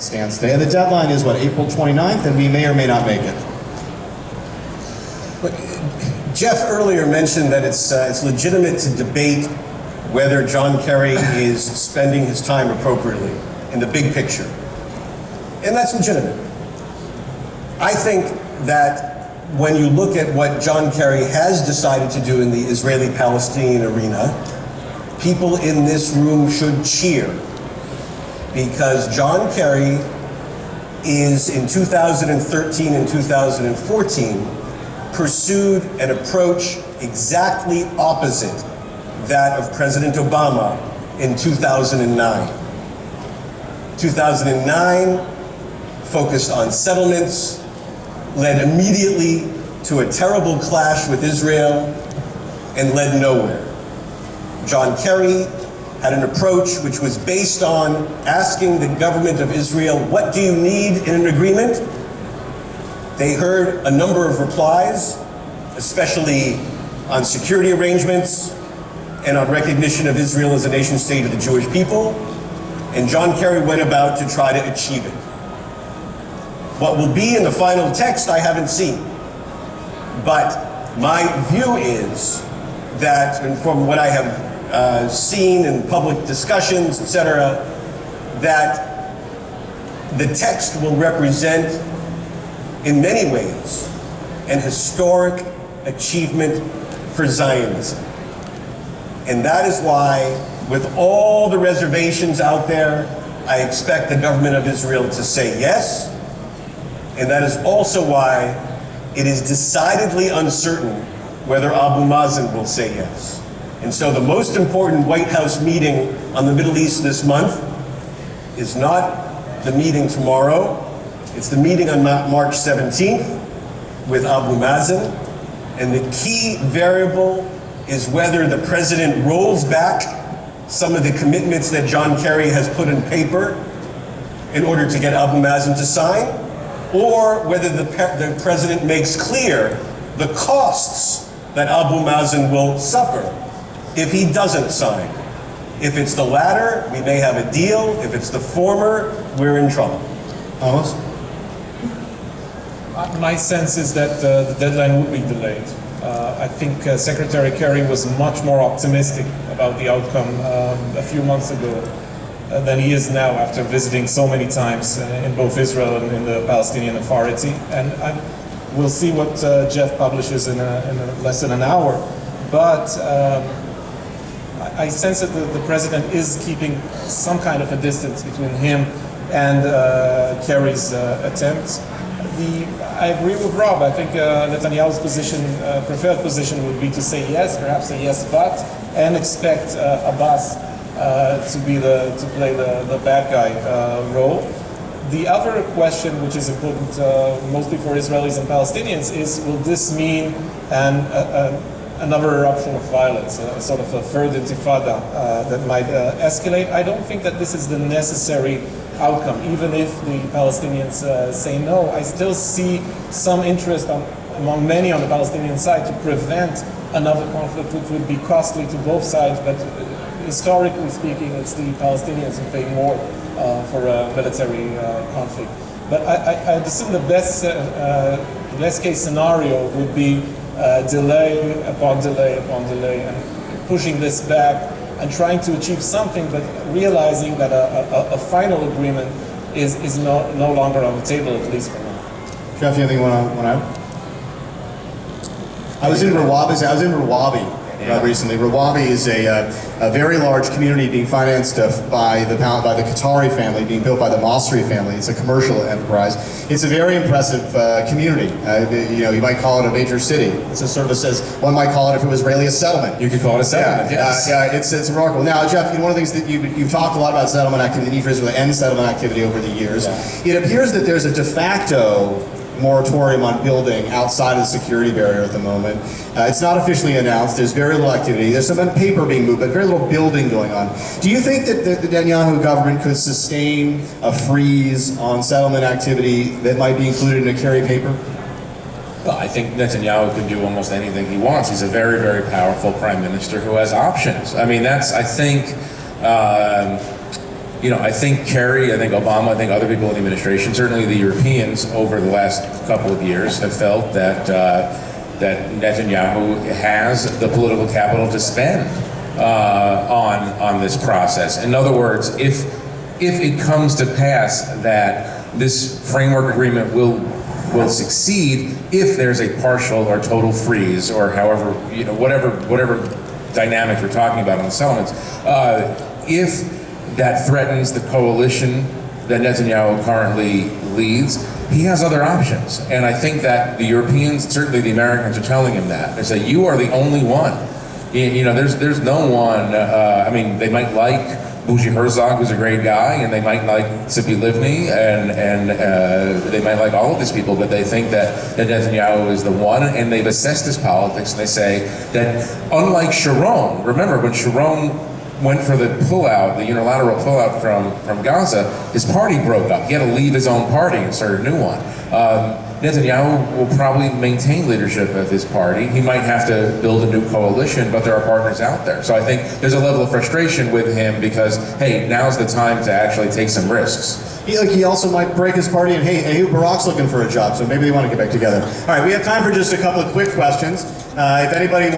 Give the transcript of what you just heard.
it stands today. And the deadline is, what, April 29th, and we may or may not make it. But Jeff earlier mentioned that it's legitimate to debate whether John Kerry is spending his time appropriately in the big picture. And that's legitimate. I think that when you look at what John Kerry has decided to do in the Israeli-Palestinian arena, people in this room should cheer, because John Kerry is, in 2013 and 2014, pursued an approach exactly opposite that of President Obama in 2009. 2009 focused on settlements, led immediately to a terrible clash with Israel, and led nowhere. John Kerry had an approach which was based on asking the government of Israel, what do you need in an agreement? They heard a number of replies, especially on security arrangements and on recognition of Israel as a nation state of the Jewish people, and John Kerry went about to try to achieve it. What will be in the final text, I haven't seen. But my view is that, and from what I have seen in public discussions, etc., that the text will represent, in many ways, an historic achievement for Zionism. And that is why, with all the reservations out there, I expect the government of Israel to say yes. And that is also why it is decidedly uncertain whether Abu Mazen will say yes. And so the most important White House meeting on the Middle East this month is not the meeting tomorrow. It's the meeting on March 17th with Abu Mazen. And the key variable is whether the president rolls back some of the commitments that John Kerry has put in paper in order to get Abu Mazen to sign, or whether the president makes clear the costs that Abu Mazen will suffer if he doesn't sign. If it's the latter, we may have a deal. If it's the former, we're in trouble. Thomas? My sense is that the deadline would be delayed. I think Secretary Kerry was much more optimistic about the outcome a few months ago than he is now, after visiting so many times in both Israel and in the Palestinian Authority. And we'll see what Jeff publishes in less than an hour. But I sense that the president is keeping some kind of a distance between him and Kerry's attempts. I agree with Rob. I think Netanyahu's preferred position would be to say yes, perhaps a yes but, and expect Abbas to play the bad guy role. The other question, which is important mostly for Israelis and Palestinians, is will this mean another eruption of violence, a sort of a third intifada that might escalate? I don't think that this is the necessary outcome. Even if the Palestinians say no, I still see some interest among many on the Palestinian side to prevent another conflict, which would be costly to both sides, but historically speaking, it's the Palestinians who pay more for a military conflict. But I assume the best case scenario would be delay upon delay upon delay, and pushing this back and trying to achieve something, but realizing that a final agreement is no longer on the table, at least for now. Jeff, anything you want to add? I was in Rawabi recently. Rawabi is a very large community being financed by the Qatari family, being built by the Masri family. It's a commercial enterprise. It's a very impressive community. You might call it a major city. It's a sort of one might call it, if it was Israeli, a settlement. You could call it a settlement, yes. It's remarkable. Now, Jeff, one of the things that you've talked a lot about settlement activity, the need for Israel to end settlement activity over the years. Yeah. It appears that there's a de facto moratorium on building outside of the security barrier at the moment. It's not officially announced. There's very little activity. There's some paper being moved, but very little building going on. Do you think that the Netanyahu government could sustain a freeze on settlement activity that might be included in a Kerry paper? Well, I think Netanyahu can do almost anything he wants. He's a very, very powerful prime minister who has options. I mean, I think I think Kerry, I think Obama, I think other people in the administration, certainly the Europeans over the last couple of years have felt that that Netanyahu has the political capital to spend on this process. In other words, if it comes to pass that this framework agreement will succeed if there's a partial or total freeze, or however, whatever dynamic we're talking about on the settlements, if that threatens the coalition that Netanyahu currently leads, he has other options. And I think that the Europeans, certainly the Americans, are telling him that. They say, you are the only one. There's no one, they might like Bougie Herzog, who's a great guy, and they might like Tzipi Livni, and they might like all of these people, but they think that Netanyahu is the one, and they've assessed his politics, and they say that unlike Sharon, remember when Sharon went for the pullout, the unilateral pullout from Gaza, his party broke up. He had to leave his own party and start a new one. Netanyahu will probably maintain leadership of his party. He might have to build a new coalition, but there are partners out there. So I think there's a level of frustration with him because, hey, now's the time to actually take some risks. He also might break his party, and hey, Ehud Barak's looking for a job, so maybe they want to get back together. All right, we have time for just a couple of quick questions. If anybody